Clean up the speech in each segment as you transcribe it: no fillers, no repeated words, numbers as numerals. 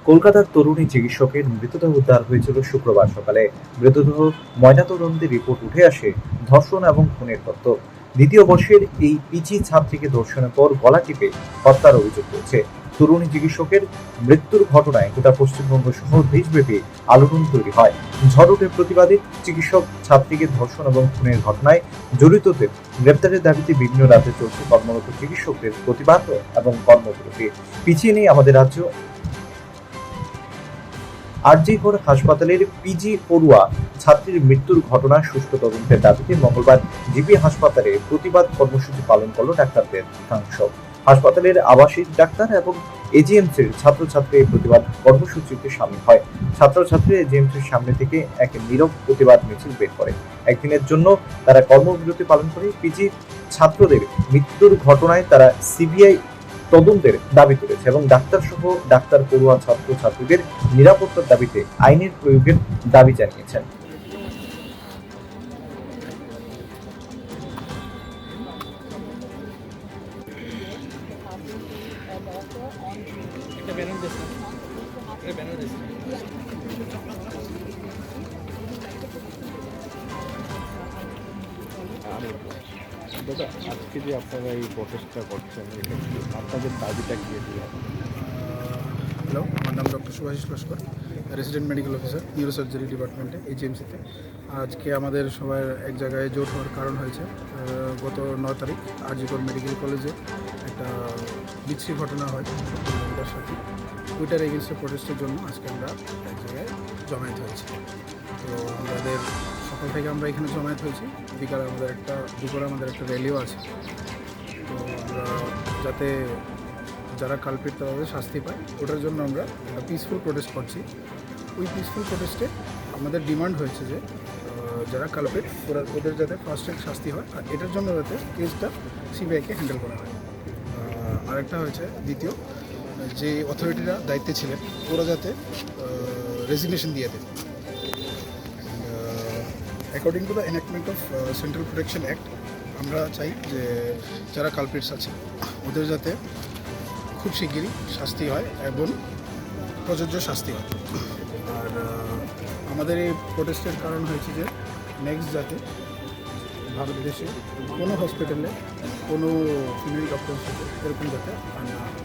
কলকাতার তরুণী চিকিৎসকের মৃতদেহ উদ্ধার হয়েছিল শুক্রবার সকালে। মৃতদেহ ময়নাতদন্তের রিপোর্ট উঠে আসে ধর্ষণ এবং খুনের তথ্য। দ্বিতীয় বর্ষের এই পিজি ছাত্রীকে ধর্ষণের পর গলা টিপে হত্যার অভিযোগ রয়েছে। তরুণী চিকিৎসকের মৃত্যুর ঘটনায় গোটা পশ্চিমবঙ্গ সহ দেশব্যাপী আলোড়ন তৈরি হয়। ঝড় ওঠে প্রতিবাদী। চিকিৎসক ছাত্রীকে ধর্ষণ এবং খুনের ঘটনায় জড়িতদের গ্রেপ্তারের দাবিতে বিভিন্ন রাজ্যে চলছে কর্মরত চিকিৎসকদের প্রতিবাদ এবং কর্মবিরতি। পিছিয়ে নেই আমাদের রাজ্য। আরজিকর হাসপাতালের পিজি পড়ুয়া ছাত্রীর মৃত্যুর ঘটনার সুষ্ঠু তদন্তের দাবিতে মঙ্গলবার জিবি হাসপাতালে প্রতিবাদ কর্মসূচি পালন করল ডাক্তারদের একাংশ। হাসপাতালের আবাসিক ডাক্তার এবং এজিএমসির ছাত্রছাত্রী এই প্রতিবাদ কর্মসূচিতে সামিল হয়। ছাত্রছাত্রী এজিএমসির সামনে থেকে এক নীরব প্রতিবাদ মিছিল বের করে। একদিনের জন্য তারা কর্মবিরতি পালন করে। পিজি ছাত্রদের মৃত্যুর ঘটনায় তারা সিবিআই তদন্তের দাবি তুলেছে এবং ডাক্তার পড়ুয়া ছাত্রছাত্রীদের নিরাপত্তার দাবিতে আইনের প্রয়োগের দাবি জানিয়েছেন। দাদা, আজকে যে আপনারা এই প্রটেস্টটা করছেন, এটা কি আপনাদের দাবিটা কি? হ্যালো, আমার নাম doctor Subhasis Laskar, resident medical officer neurosurgery ডিপার্টমেন্টে এইচএমসিতে। আজকে আমাদের সবার এক জায়গায় জোট হওয়ার কারণ হয়েছে গত 9 তারিখ আরজিকর মেডিকেল কলেজে একটা বিচ্ছিন্ন ঘটনা হয় তার সাথে। ওইটার এগেনস্টে প্রটেস্টের জন্য আজকে আমরা এক জায়গায় জমায়েত হয়েছি। তো আমাদের সকাল থেকে আমরা এখানে জমায়েত হয়েছি। দুপুরে আমাদের একটা র্যালিও আছে। তো আমরা যাতে যারা কালপিট তাদের শাস্তি পায়, ওটার জন্য আমরা একটা পিসফুল প্রোটেস্ট করছি। ওই পিসফুল প্রোটেস্টে আমাদের ডিমান্ড হয়েছে যে যারা কালপিট ওদের যাতে ফার্স্ট ট্র্যাক শাস্তি হয়, আর এটার জন্য যাতে কেসটা সিবিআইকে হ্যান্ডেল করা হয়। আরেকটা হয়েছে দ্বিতীয়, যে অথরিটিরা দায়িত্বে ছিলেন ওরা যাতে রেজিগনেশন দিয়ে দেয়। According to the enactment of central protection act, আমরা চাই যে যারা কালপিটস আছে ওদের যাতে খুব শিগগিরই শাস্তি হয় এবং প্রযোজ্য শাস্তি হয়। আর আমাদের এই প্রোটেস্টের কারণ হয়েছে যে নেক্সট যাতে ভারত দেশে কোনো হসপিটালে কোনো ফিমেল ডক্টর সাথে এরকম যাতে আর না হয়।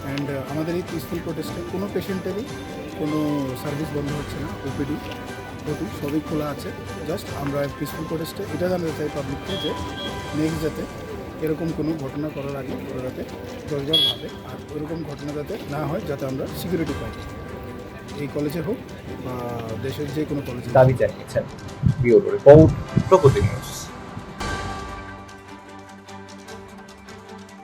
অ্যান্ড আমাদের এই পিসফুল প্রোটেস্টে কোনো পেশেন্টেরই কোনো সার্ভিস বন্ধ হচ্ছে না। ওপিডি সবই খোলা আছে। জাস্ট আমরা পিসফুল প্রোটেস্টে এটা জানাতে চাই পাবলিককে যে নেক্সট যাতে এরকম কোনো ঘটনা করার আগে ওরা যাতে দরজার ভাবে, আর ওরকম ঘটনা যাতে না হয়, যাতে আমরা সিকিউরিটি পাই এই কলেজে হোক বা দেশের যে কোনো কলেজে। দাবি জানিয়েছেন। ব্যুরো রিপোর্ট, প্রগতি নিউজ।